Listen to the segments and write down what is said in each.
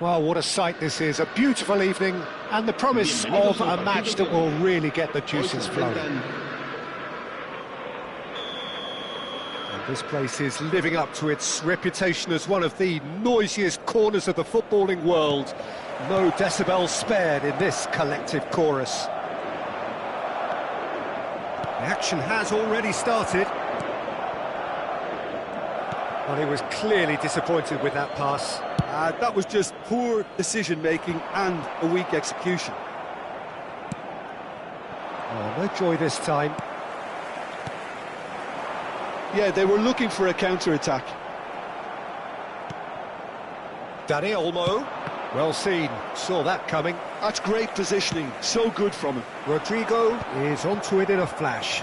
Well, what a sight this is. A beautiful evening and the promise of a match that will really get the juices flowing. And this place is living up to its reputation as one of the noisiest corners of the footballing world. No decibels spared in this collective chorus. The action has already started. Well, he was clearly disappointed with that pass. That was just poor decision-making and a weak execution. Oh, no joy this time. Yeah, they were looking for a counter-attack. Danny Olmo. Well seen. Saw that coming. That's great positioning. So good from him. Rodrigo is onto it in a flash.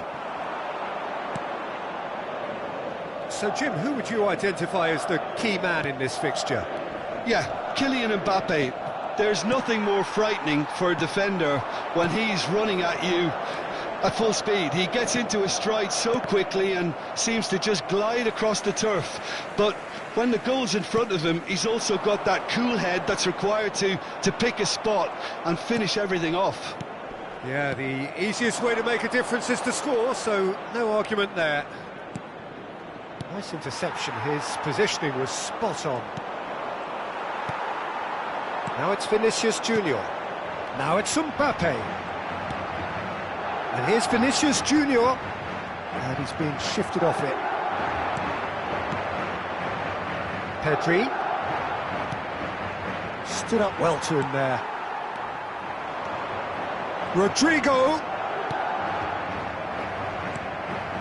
So, Jim, who would you identify as the key man in this fixture? Yeah, Kylian Mbappe. There's nothing more frightening for a defender when he's running at you at full speed. He gets into his stride so quickly and seems to just glide across the turf. But when the goal's in front of him, he's also got that cool head that's required to pick a spot and finish everything off. Yeah, the easiest way to make a difference is to score, so no argument there. Nice interception. His positioning was spot on. Now it's Vinicius Junior. Now it's Mbappe. And here's Vinicius Junior. And he's being shifted off it. Pedri. Stood up well to him there. Rodrigo.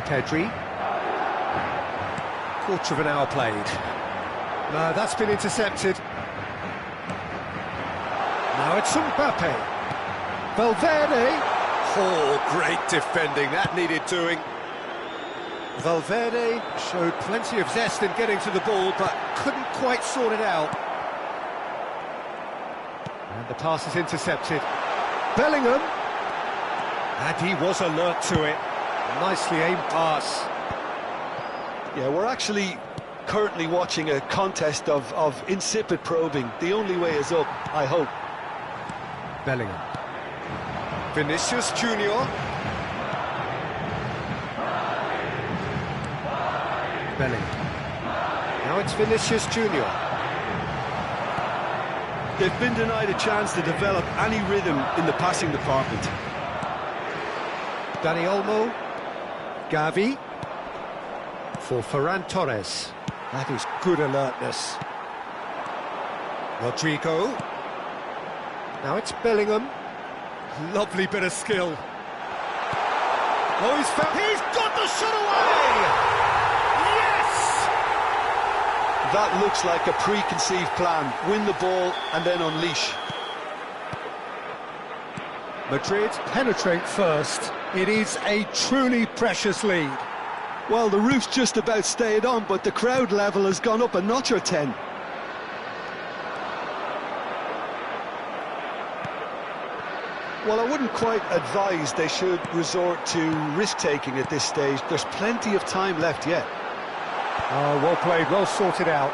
Pedri. Quarter of an hour played. No, that's been intercepted. Now it's Mbappe. Valverde. Oh, great defending. That needed doing. Valverde showed plenty of zest in getting to the ball, but couldn't quite sort it out. And the pass is intercepted. Bellingham. And he was alert to it. Nicely aimed pass. Yeah, we're actually currently watching a contest of insipid probing. The only way is up, I hope. Bellingham. Vinicius Junior. Bellingham. Now it's Vinicius Junior. They've been denied a chance to develop any rhythm in the passing department. Danny Olmo. Gavi. For Ferran Torres. That is good alertness. Rodrigo. Now it's Bellingham. Lovely bit of skill. Oh, he's got the shot away! Yes! That looks like a preconceived plan. Win the ball and then unleash. Madrid penetrate first. It is a truly precious lead. Well, the roof's just about stayed on, but the crowd level has gone up a notch or 10. Well, I wouldn't quite advise they should resort to risk-taking at this stage. There's plenty of time left yet. Oh, well played, well sorted out.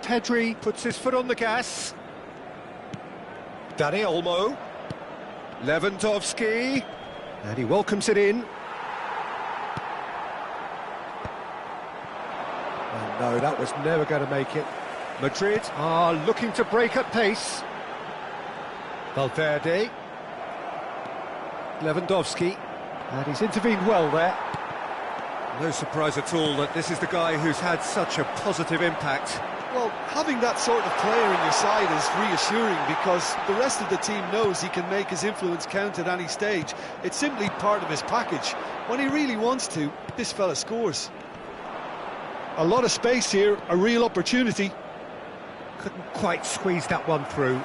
Pedri puts his foot on the gas. Danny Olmo. Lewandowski. And he welcomes it in. Oh no, that was never going to make it. Madrid are looking to break at pace. Valverde. Lewandowski. And he's intervened well there. No surprise at all that this is the guy who's had such a positive impact. Well, having that sort of player in your side is reassuring because the rest of the team knows he can make his influence count at any stage. It's simply part of his package. When he really wants to, this fella scores. A lot of space here, a real opportunity. Couldn't quite squeeze that one through.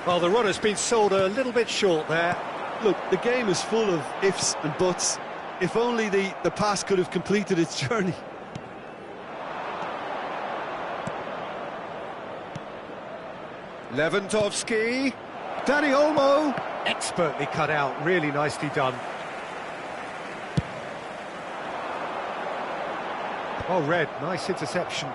Well, the runner's been sold a little bit short there. Look, the game is full of ifs and buts. If only the pass could have completed its journey. Lewandowski. Danny Olmo. Expertly cut out, really nicely done. Oh, Red, nice interception.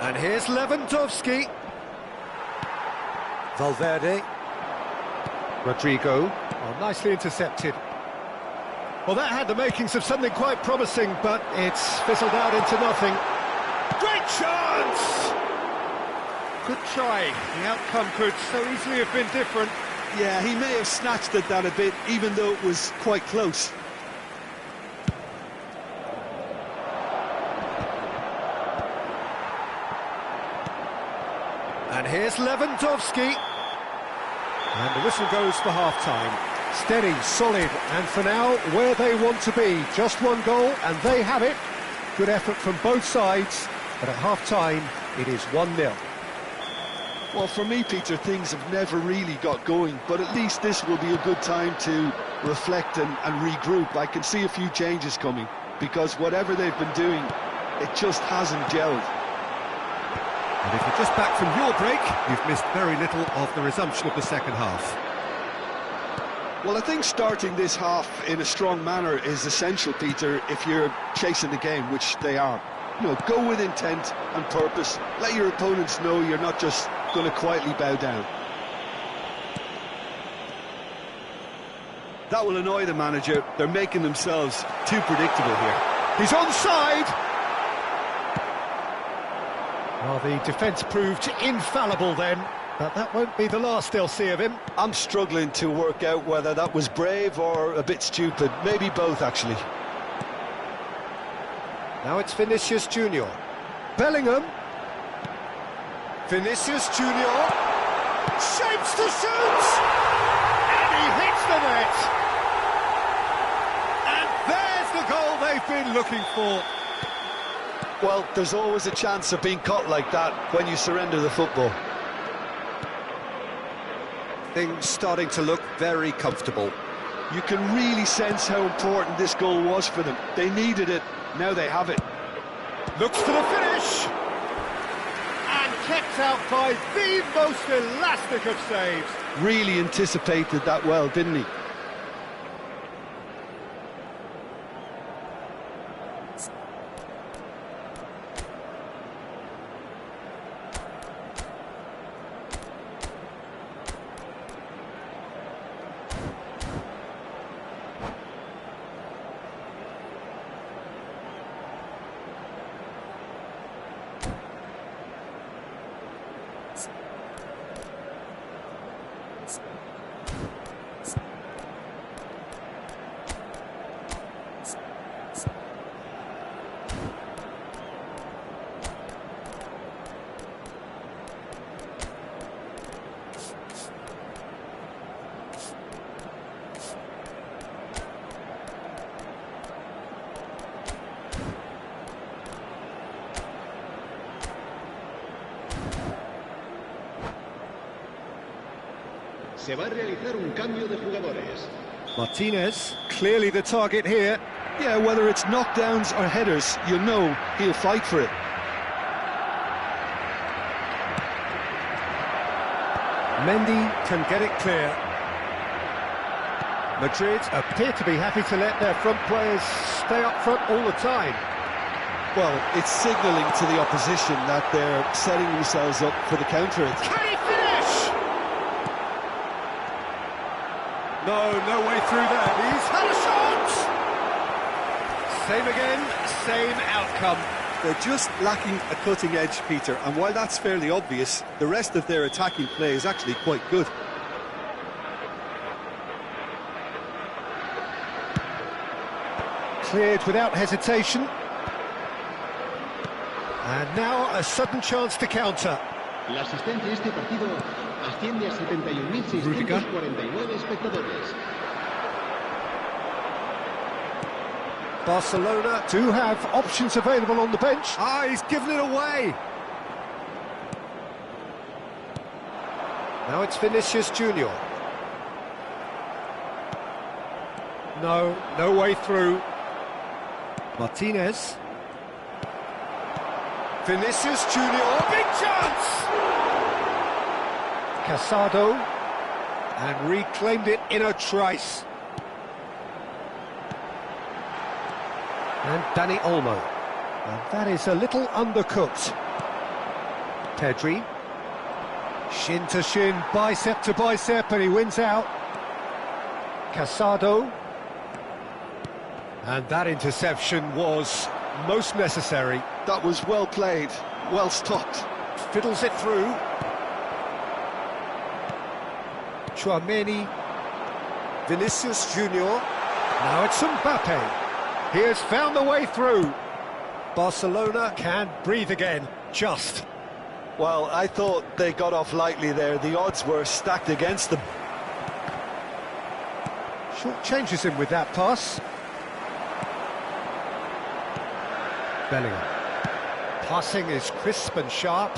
And here's Lewandowski. Valverde. Rodrigo. Oh, nicely intercepted. Well, that had the makings of something quite promising, but it's fizzled out into nothing. Great chance! Good try. The outcome could so easily have been different. Yeah, he may have snatched at that a bit, even though it was quite close. And here's Lewandowski. And the whistle goes for half-time. Steady, solid, and for now, where they want to be. Just one goal, and they have it. Good effort from both sides, but at half-time, it is 1-0. Well, for me, Peter, things have never really got going, but at least this will be a good time to reflect and regroup. I can see a few changes coming, because whatever they've been doing, it just hasn't gelled. And if you're just back from your break, you've missed very little of the resumption of the second half. Well, I think starting this half in a strong manner is essential, Peter, if you're chasing the game, which they are. You know, go with intent and purpose. Let your opponents know you're not just going to quietly bow down. That will annoy the manager. They're making themselves too predictable here. He's onside! Well, the defence proved infallible then, but that won't be the last they'll see of him. I'm struggling to work out whether that was brave or a bit stupid. Maybe both, actually. Now it's Vinicius Junior. Bellingham. Vinicius Junior. Shapes to shoot! And he hits the net! And there's the goal they've been looking for. Well, there's always a chance of being caught like that when you surrender the football. Things starting to look very comfortable. You can really sense how important this goal was for them. They needed it, now they have it. Looks to the finish! And kept out by the most elastic of saves. Really anticipated that well, didn't he? Se va a realizar un cambio de jugadores. Martinez, clearly the target here. Yeah, whether it's knockdowns or headers, you'll know he'll fight for it. Mendy can get it clear. Madrid appear to be happy to let their front players stay up front all the time. Well, it's signalling to the opposition that they're setting themselves up for the counter-attack. Can he finish? No way through there. He's had a shot! Same again, same outcome. They're just lacking a cutting edge, Peter, and while that's fairly obvious, the rest of their attacking play is actually quite good. Cleared without hesitation. And now a sudden chance to counter. La asistencia a este partido asciende a 71.649 espectadores. Barcelona do have options available on the bench. Ah, he's given it away. Now it's Vinicius Junior. No way through. Martinez. Vinicius Junior, big chance! Casado, and reclaimed it in a trice. And Danny Olmo. And that is a little undercooked. Pedri. Shin to shin, bicep to bicep, and he wins out. Casado. And that interception was most necessary. That was well played, well stopped. Fiddles it through. Chouameni. Vinicius Junior. Now it's Mbappe. He has found the way through. Barcelona can breathe again, just. Well, I thought they got off lightly there. The odds were stacked against them. Short changes him with that pass. Bellingham. Passing is crisp and sharp.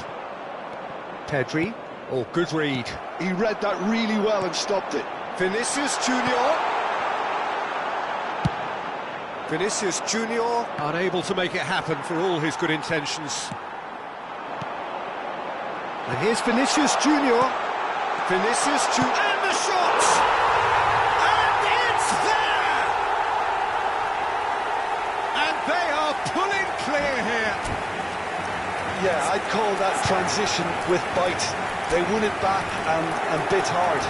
Pedri. Oh, good read. He read that really well and stopped it. Vinicius Junior. Vinicius Junior unable to make it happen for all his good intentions. And here's Vinicius Junior. Vinicius Junior. And the shot! And it's there! And they are pulling clear here. Yeah, I'd call that transition with bite. They won it back and bit hard.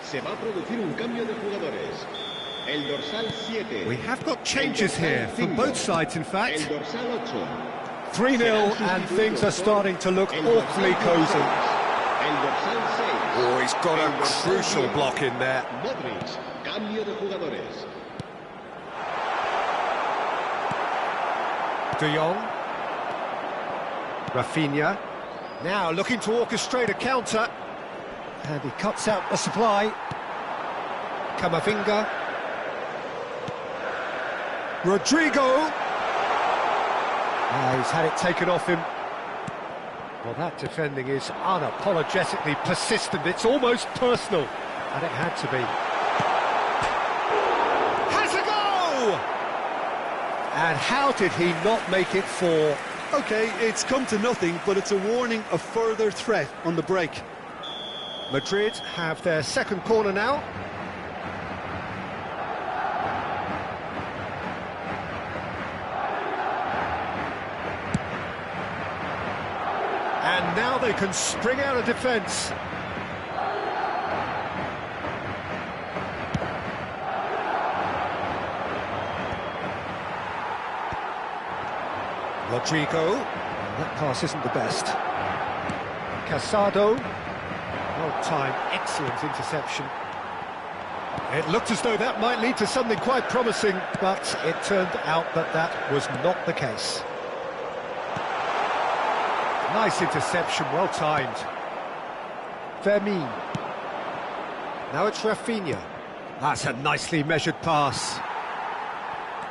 Se va a producir un cambio de jugadores. El dorsal 7. We have got changes here from both sides, in fact. El dorsal 8. 3-0 and things are starting to look awfully cosy. El dorsal 6. Oh, he's got a crucial block in there. Modric, cambio de jugadores. De Jong. Rafinha. Now looking to orchestrate a counter. And he cuts out the supply. Camavinga. Rodrigo. He's had it taken off him. Well, that defending is unapologetically persistent. It's almost personal. And it had to be. Has a go! And how did he not make it 4? Okay, it's come to nothing, but it's a warning of further threat on the break. Madrid have their second corner now. And now they can spring out of defence. Rodrigo. That pass isn't the best. Casado. Well timed, excellent interception. It looked as though that might lead to something quite promising, but it turned out that that was not the case. Nice interception, well timed. Fermin. Now it's Rafinha. That's a nicely measured pass.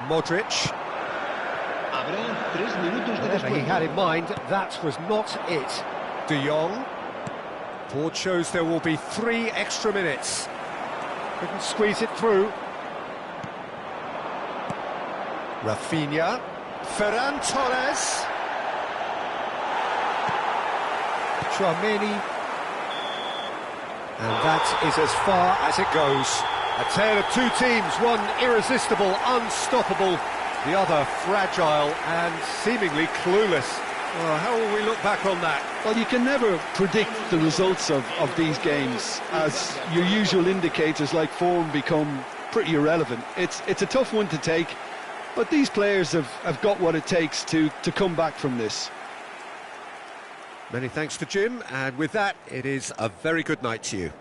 Modric. Habrá 3 minutos de Whatever he descuento. had in mind, that was not it. De Jong. Board shows there will be 3 extra minutes. Couldn't squeeze it through. Rafinha. Ferran Torres. Chouameni. And that is as far as it goes. A tale of 2 teams, one irresistible, unstoppable, the other fragile and seemingly clueless. Well, how will we look back on that? Well, you can never predict the results of these games, as your usual indicators like form become pretty irrelevant. It's a tough one to take, but these players have got what it takes to come back from this. Many thanks to Jim, and with that, it is a very good night to you.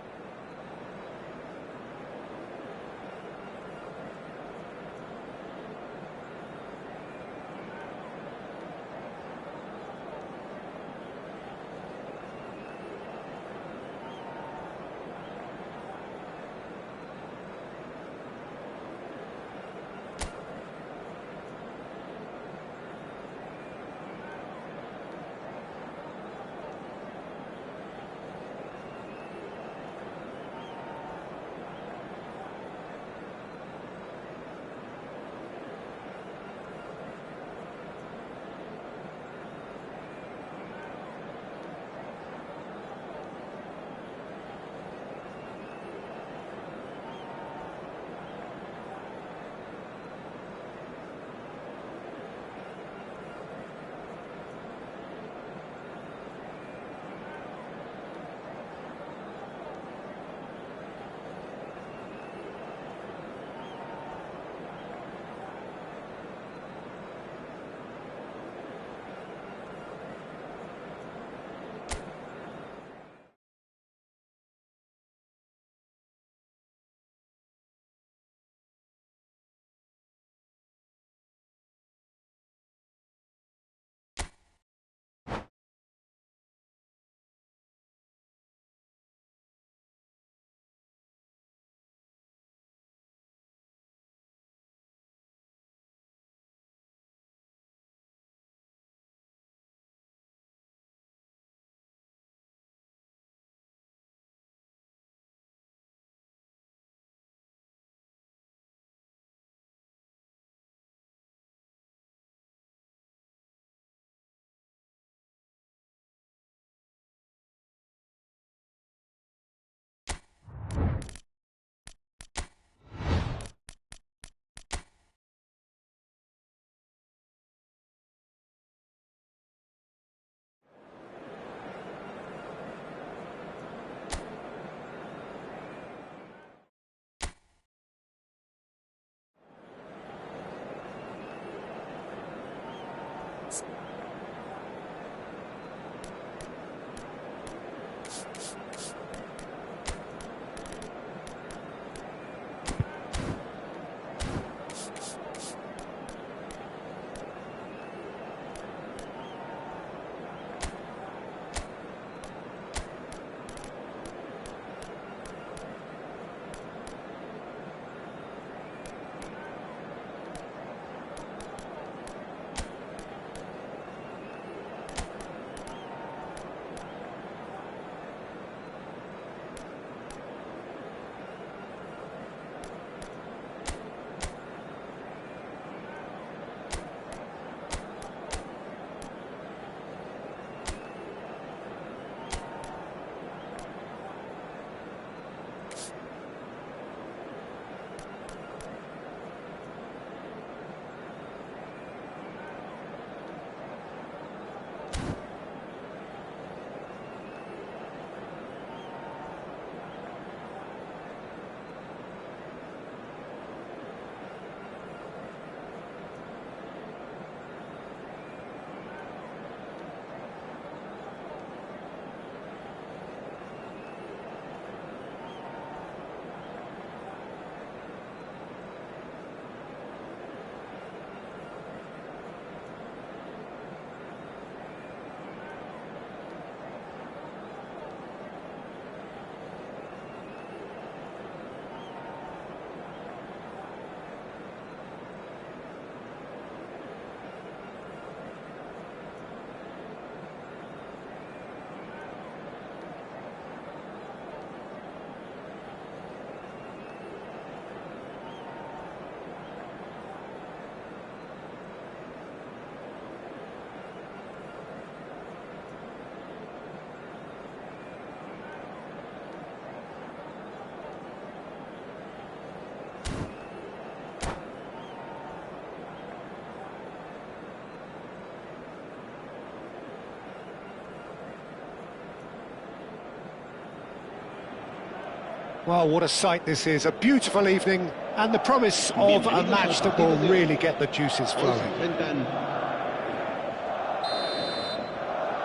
Well, what a sight this is. A beautiful evening and the promise of a match that will really get the juices flowing.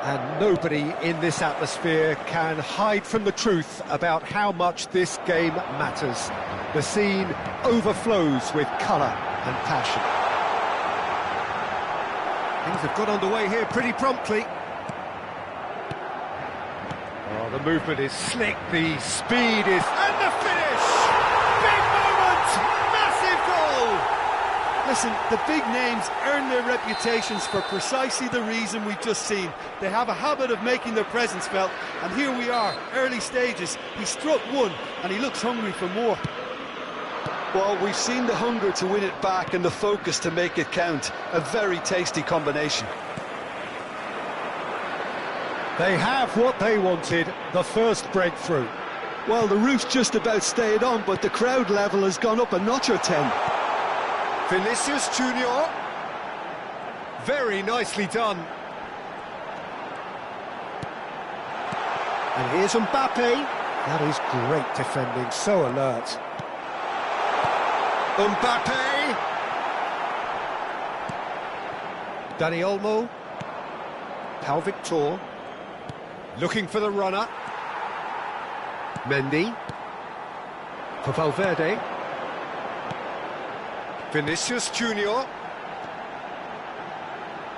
And nobody in this atmosphere can hide from the truth about how much this game matters. The scene overflows with colour and passion. Things have got underway here pretty promptly. Oh, the movement is slick, the speed is... And the finish! Big moment! Massive goal! Listen, the big names earn their reputations for precisely the reason we've just seen. They have a habit of making their presence felt, and here we are, early stages. He struck one, and he looks hungry for more. Well, we've seen the hunger to win it back and the focus to make it count. A very tasty combination. They have what they wanted, the first breakthrough. Well, the roof's just about stayed on, but the crowd level has gone up a notch or 10. Vinicius Junior. Very nicely done. And here's Mbappe. That is great defending, so alert. Mbappe. Dani Olmo. Pau Victor. Looking for the runner. Mendy. For Valverde. Vinicius Junior.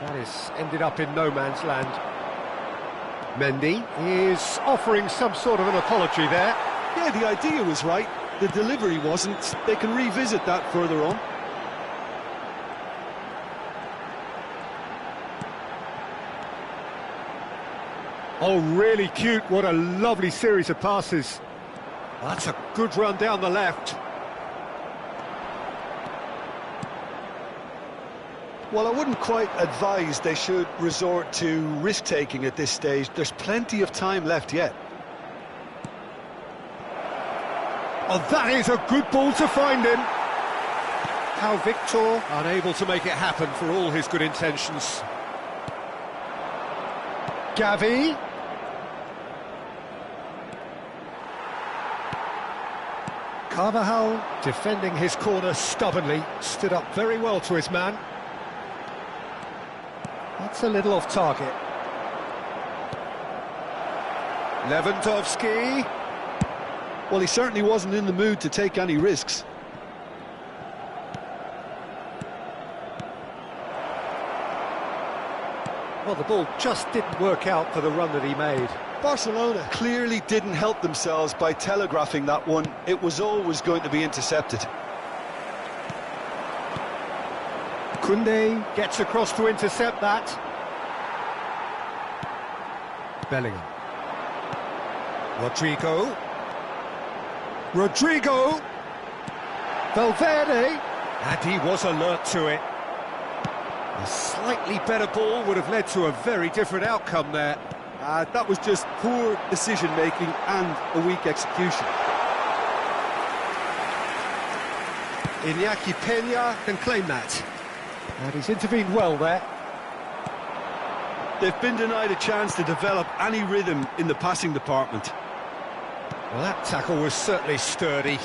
That is ended up in no man's land. Mendy is offering some sort of an apology there. Yeah, the idea was right. The delivery wasn't. They can revisit that further on. Oh, really cute. What a lovely series of passes. That's a good run down the left. Well, I wouldn't quite advise they should resort to risk-taking at this stage. There's plenty of time left yet. Oh, that is a good ball to find him. Pau Victor unable to make it happen for all his good intentions. Gavi. Carvajal defending his corner stubbornly, stood up very well to his man. That's a little off target. Lewandowski. Well, he certainly wasn't in the mood to take any risks. Well, the ball just didn't work out for the run that he made. Barcelona clearly didn't help themselves by telegraphing that one. It was always going to be intercepted. Koundé gets across to intercept that. Bellingham. Rodrigo. Valverde. And he was alert to it. A slightly better ball would have led to a very different outcome there. That was just poor decision-making and a weak execution. Iñaki Peña can claim that. And he's intervened well there. They've been denied a chance to develop any rhythm in the passing department. Well, that tackle was certainly sturdy.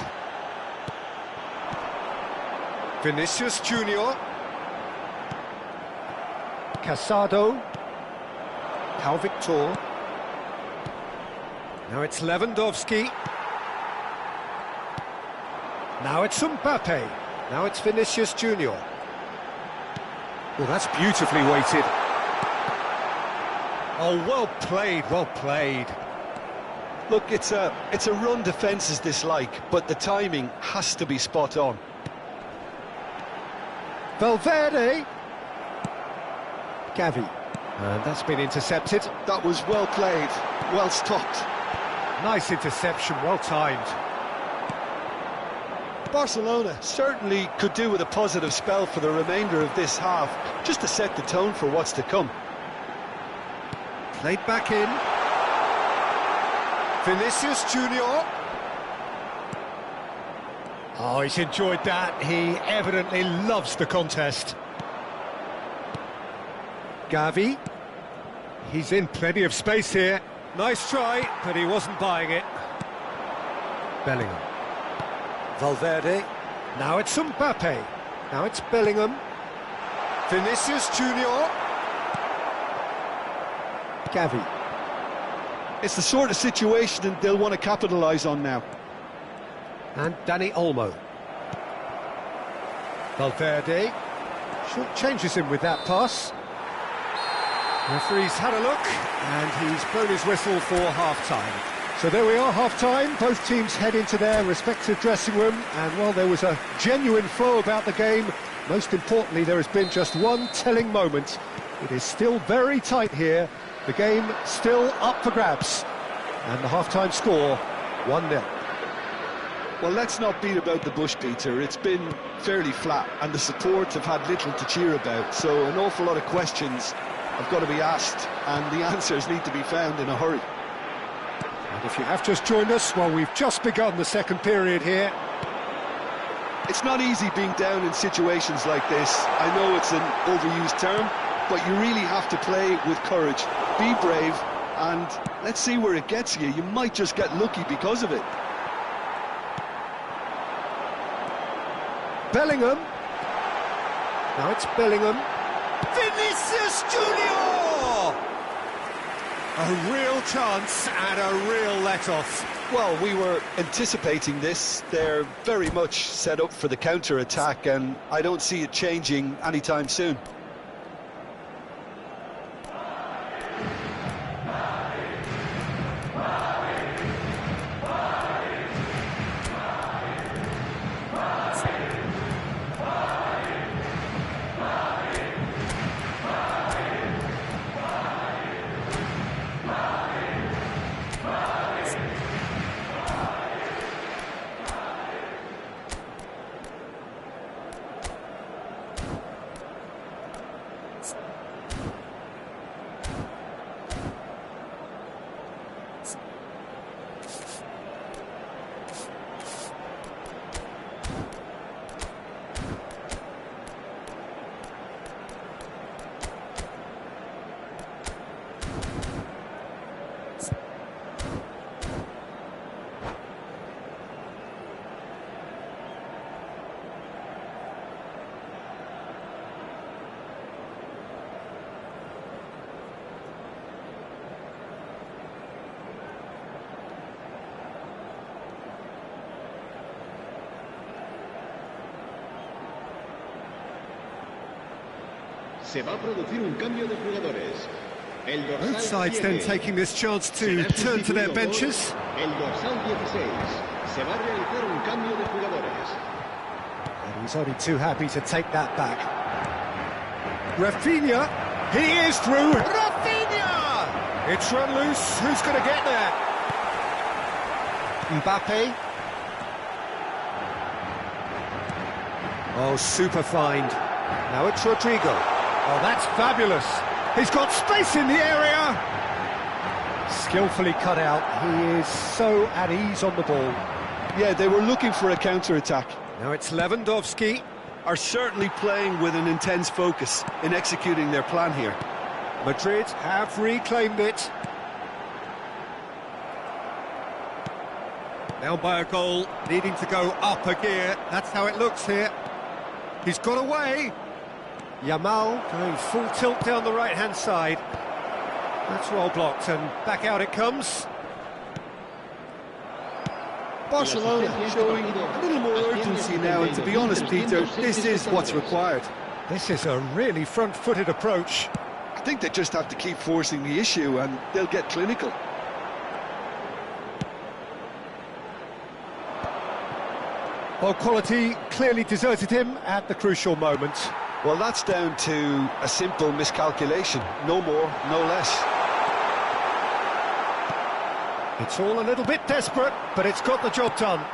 Vinicius Junior. Casado. Pau Victor. Now it's Lewandowski. Now it's Mbappe. Now it's Vinicius Junior. Well, that's beautifully weighted. Oh, well played, well played. Look, it's a run defence is dislike, but the timing has to be spot on. Valverde. Gavi. And that's been intercepted. That was well played, well stopped. Nice interception, well timed. Barcelona certainly could do with a positive spell for the remainder of this half, just to set the tone for what's to come. Played back in. Vinicius Junior. Oh, he's enjoyed that. He evidently loves the contest. Gavi. He's in plenty of space here. Nice try, but he wasn't buying it. Bellingham. Valverde. Now it's Mbappe. Now it's Bellingham. Vinicius Junior. Gavi. It's the sort of situation that they'll want to capitalise on now. And Dani Olmo. Valverde. Short changes him with that pass. Referee's had a look, and he's blown his whistle for half-time. So there we are, half-time. Both teams head into their respective dressing room, and while there was a genuine flow about the game, most importantly, there has been just one telling moment. It is still very tight here. The game still up for grabs. And the half-time score, 1-0. Well, let's not beat about the bush, Peter. It's been fairly flat, and the supports have had little to cheer about, so an awful lot of questions have got to be asked, and the answers need to be found in a hurry. And if you have just joined us, well, we've just begun the second period here. It's not easy being down in situations like this. I know it's an overused term, but you really have to play with courage. Be brave, and let's see where it gets you. You might just get lucky because of it. Bellingham. Now it's Bellingham. Vinicius Junior! A real chance and a real let-off. Well, we were anticipating this. They're very much set up for the counter-attack, and I don't see it changing anytime soon. Se va a producir un cambio de jugadores. El dorsal Both sides then 7 taking this chance to será turn to their sustituido por benches. el dorsal 16. Se va a realizar un cambio de jugadores. And he's only too happy to take that back. Rafinha, he is through. Rafinha! It's run loose. Who's going to get there? Mbappe. Oh, super find. Now it's Rodrigo. Oh, that's fabulous. He's got space in the area. Skillfully cut out. He is so at ease on the ball. Yeah, they were looking for a counter-attack. Now it's Lewandowski. Are certainly playing with an intense focus in executing their plan here. Madrid have reclaimed it. Now by a goal, needing to go up a gear. That's how it looks here. He's got away. Yamal going full tilt down the right-hand side. That's well blocked, and back out it comes. Barcelona showing a little more urgency now, and to be honest, Peter, this is what's required. This is a really front-footed approach. I think they just have to keep forcing the issue and they'll get clinical. Well, quality clearly deserted him at the crucial moment. Well, that's down to a simple miscalculation. No more, no less. It's all a little bit desperate, but it's got the job done.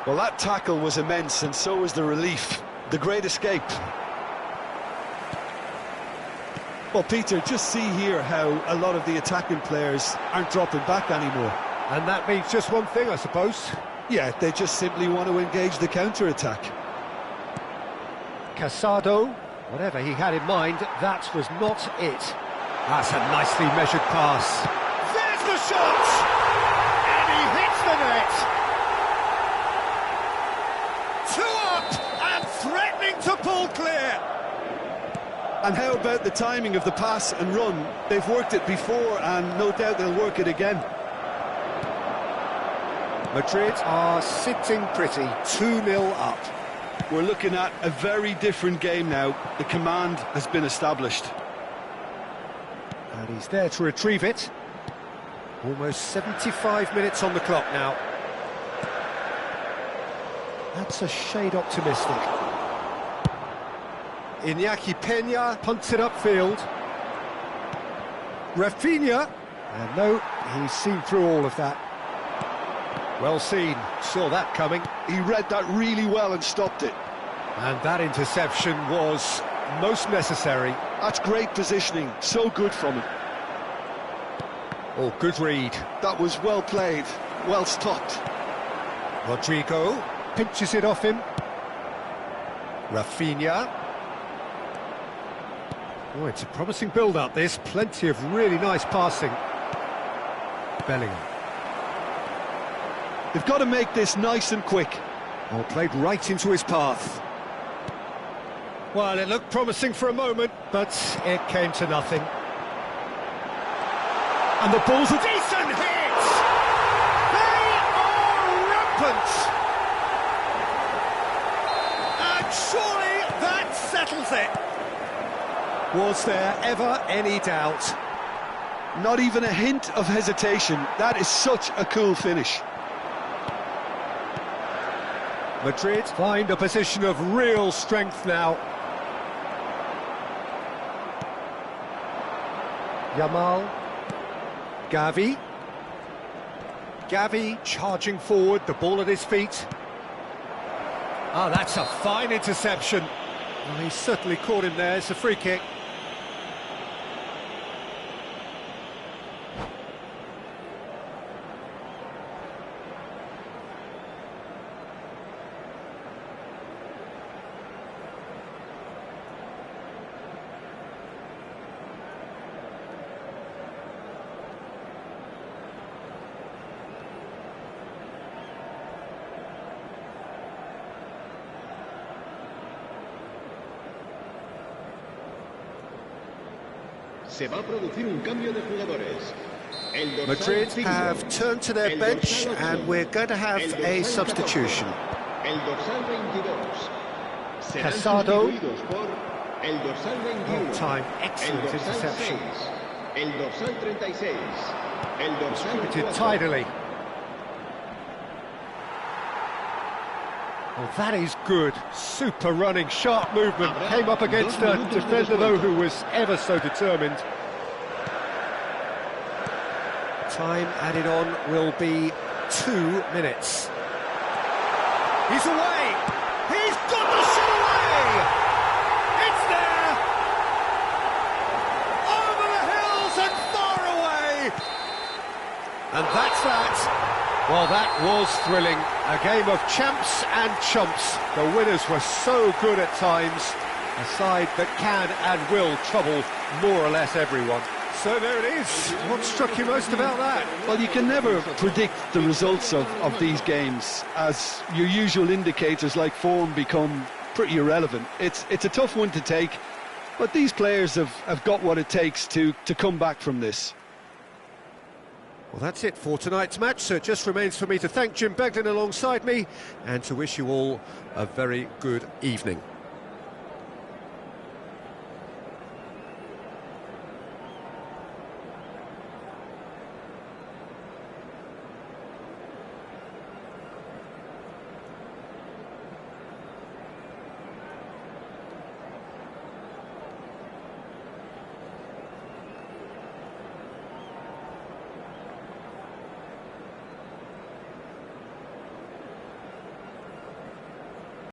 Well, that tackle was immense, and so was the relief. The great escape. Well, Peter, just see here how a lot of the attacking players aren't dropping back anymore. And that means just one thing, I suppose. Yeah, they just simply want to engage the counter-attack. Casado, whatever he had in mind, that was not it. That's a nicely measured pass. There's the shot! And he hits the net! 2 up and threatening to pull clear! And how about the timing of the pass and run? They've worked it before and no doubt they'll work it again. Madrid are sitting pretty, 2-0 up. We're looking at a very different game now. The command has been established. And he's there to retrieve it. Almost 75 minutes on the clock now. That's a shade optimistic. Iñaki Peña punts it upfield. Rafinha. And no, he's seen through all of that. Well seen, saw that coming. He read that really well and stopped it. And that interception was most necessary. That's great positioning, so good from him. Oh, good read. That was well played, well stopped. Rodrigo pinches it off him. Rafinha. Oh, it's a promising build-up, this. Plenty of really nice passing. Bellingham. They've got to make this nice and quick. Oh, played right into his path. Well, it looked promising for a moment, but it came to nothing. And the ball's a decent hit! They are rampant! And surely that settles it! Was there ever any doubt? Not even a hint of hesitation. That is such a cool finish. Madrid find a position of real strength now. Yamal. Gavi. Gavi charging forward, the ball at his feet. Ah, that's a fine interception. Well, he certainly caught him there. It's a free kick. Se va a producir un cambio de jugadores. Madrid have turned to their bench and we're going to have a substitution. El dorsal 22. Serán Casado. sustituidos por El dorsal 21. Well timed, El excellent dorsal interception. 6. El dorsal 36. El dorsal Distributed 4. tidily. Well, that is good. Super running, sharp movement. Came up against a defender, though, who was ever so determined. Time added on will be 2 minutes. He's away! He's got the shot away! It's there! Over the hills and far away! And that's that. Well, that was thrilling. A game of champs and chumps. The winners were so good at times. A side that can and will trouble more or less everyone. So there it is. What struck you most about that? Well, you can never predict the results of these games, as your usual indicators like form become pretty irrelevant. It's a tough one to take, but these players have got what it takes to come back from this. Well, that's it for tonight's match, so it just remains for me to thank Jim Beglin alongside me and to wish you all a very good evening.